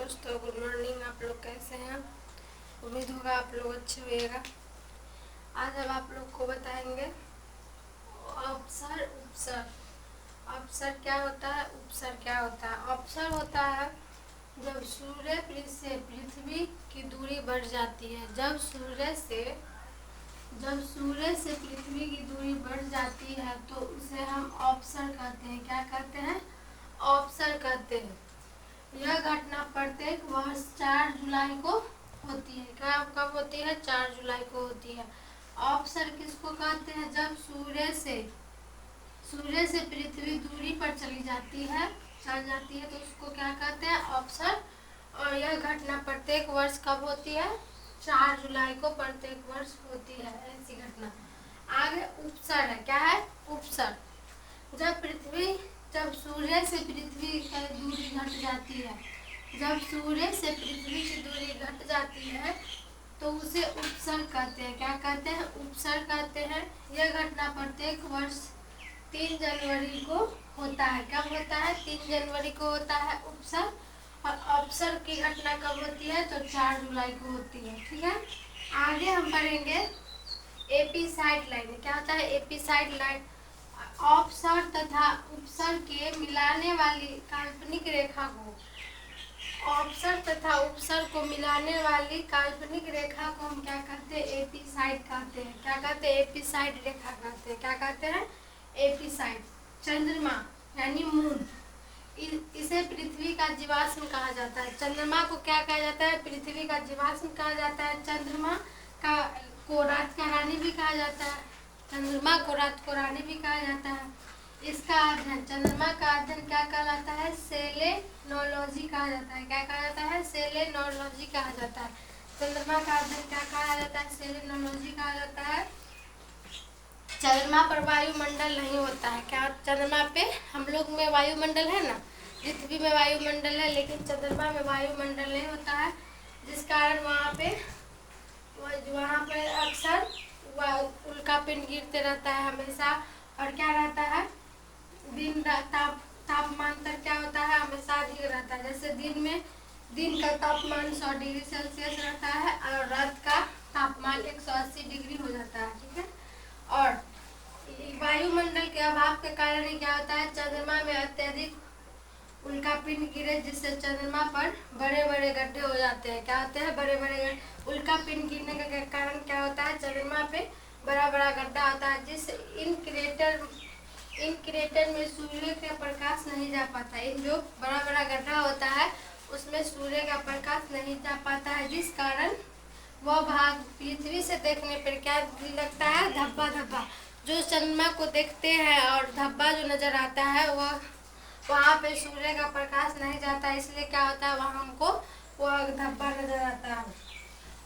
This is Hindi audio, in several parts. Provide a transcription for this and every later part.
दोस्तों, गुड मॉर्निंग। आप लोग कैसे हैं? उम्मीद होगा आप लोग अच्छे होइएगा। आज हम आप लोग को बताएंगे अपसर उपसर। अपसर क्या होता है, उपसर क्या होता है। अपसर होता है जब सूर्य से पृथ्वी की दूरी बढ़ जाती है। जब सूर्य से पृथ्वी की दूरी बढ़ जाती है तो उसे हम अपसर कहते हैं। क्या कहते हैं? अपसर कहते हैं। यह घटना प्रत्येक वर्ष 4 जुलाई को होती है। कब होती है? 4 जुलाई को होती है। अपसर किसको कहते हैं? जब सूर्य से पृथ्वी दूरी पर चल जाती है तो उसको क्या कहते हैं? अपसर। और यह घटना प्रत्येक वर्ष कब होती है? 4 जुलाई को प्रत्येक वर्ष होती है ऐसी घटना। आगे उपसर है। क्या है? उपसर। जब सूर्य से पृथ्वी की दूरी घट जाती है, जब सूर्य से पृथ्वी की दूरी घट जाती है तो उसे उपसर कहते हैं। क्या कहते हैं? उपसर कहते हैं। यह घटना प्रत्येक वर्ष 3 जनवरी को होता है। कब होता है? 3 जनवरी को होता है उपसर। और अपसर की घटना कब होती है? तो 4 जुलाई को होती है। ठीक है। आगे हम पढ़ेंगे एपिसाइड लाइन। क्या होता है एपिसाइड लाइन? अपसर तथा उपसर के मिलाने वाली काल्पनिक रेखा को, अपसर तथा उपसर को मिलाने वाली काल्पनिक रेखा को हम क्या कहते हैं? एपिसाइड कहते हैं। क्या कहते हैं? एपिसाइड रेखा कहते हैं। क्या कहते हैं? एपिसाइड। चंद्रमा यानी मून, इसे पृथ्वी का जीवाश्म कहा जाता है। चंद्रमा को क्या कहा जाता है? पृथ्वी का जीवाश्म कहा जाता है। चंद्रमा को रात का रानी भी कहा जाता है। चंद्रमा को रात को रानी भी कहा जाता है। इसका अध्ययन, चंद्रमा का अध्ययन क्या कहलाता है? सेलेनोलॉजी कहा जाता है। क्या कहा जाता है? सेलेनोलॉजी कहा जाता है। चंद्रमा का अध्ययन क्या कहा जाता है? सेलेनोलॉजी कहा जाता है। चंद्रमा पर वायुमंडल नहीं होता है। क्या चंद्रमा पे हम लोग में वायुमंडल है ना, पृथ्वी में वायुमंडल है, लेकिन चंद्रमा में वायुमंडल नहीं होता है, जिस कारण वहाँ पे अक्सर उल्का पिंड गिरते रहता है हमेशा। और क्या रहता है? दिन तापमान क्या होता है? हमेशा अधिक रहता है। जैसे दिन का तापमान 100 डिग्री सेल्सियस रहता है और रात का तापमान 180 डिग्री हो जाता है। ठीक है। और वायुमंडल के अभाव के कारण ही क्या होता है? चंद्रमा में अत्यधिक उल्का पिंड गिरे, जिससे चंद्रमा पर बड़े बड़े गड्ढे हो जाते हैं। क्या होते हैं? बड़े बड़े उल्का पिंड गिरने के कारण क्या होता है? चंद्रमा पे बड़ा बड़ा गड्ढा होता है, जिस इन क्रेटर में सूर्य का प्रकाश नहीं जा पाता। इन जो बड़ा बड़ा गड्ढा होता है उसमें सूर्य का प्रकाश नहीं जा पाता है, जिस कारण वह भाग पृथ्वी से देखने पर क्या लगता है? धब्बा धब्बा। जो चंद्रमा को देखते हैं और धब्बा जो नजर आता है वहाँ पे सूर्य का प्रकाश नहीं जाता, इसलिए क्या होता है? वहाँ हमको वह धब्बा नजर आता है।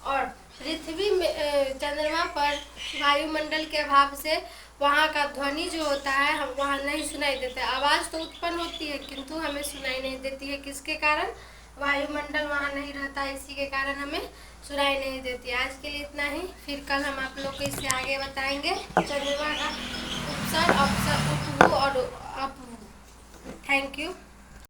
और पृथ्वी में चंद्रमा पर वायुमंडल के अभाव से वहाँ का ध्वनि जो होता है हम वहाँ नहीं सुनाई देता। आवाज़ तो उत्पन्न होती है किंतु हमें सुनाई नहीं देती है। किसके कारण? वायुमंडल वहाँ नहीं रहता, इसी के कारण हमें सुनाई नहीं देती। आज के लिए इतना ही, फिर कल हम आप लोग को इससे आगे बताएंगे चंद्रमा का उपसर, अपसर, उपभू और अपभू। Thank you.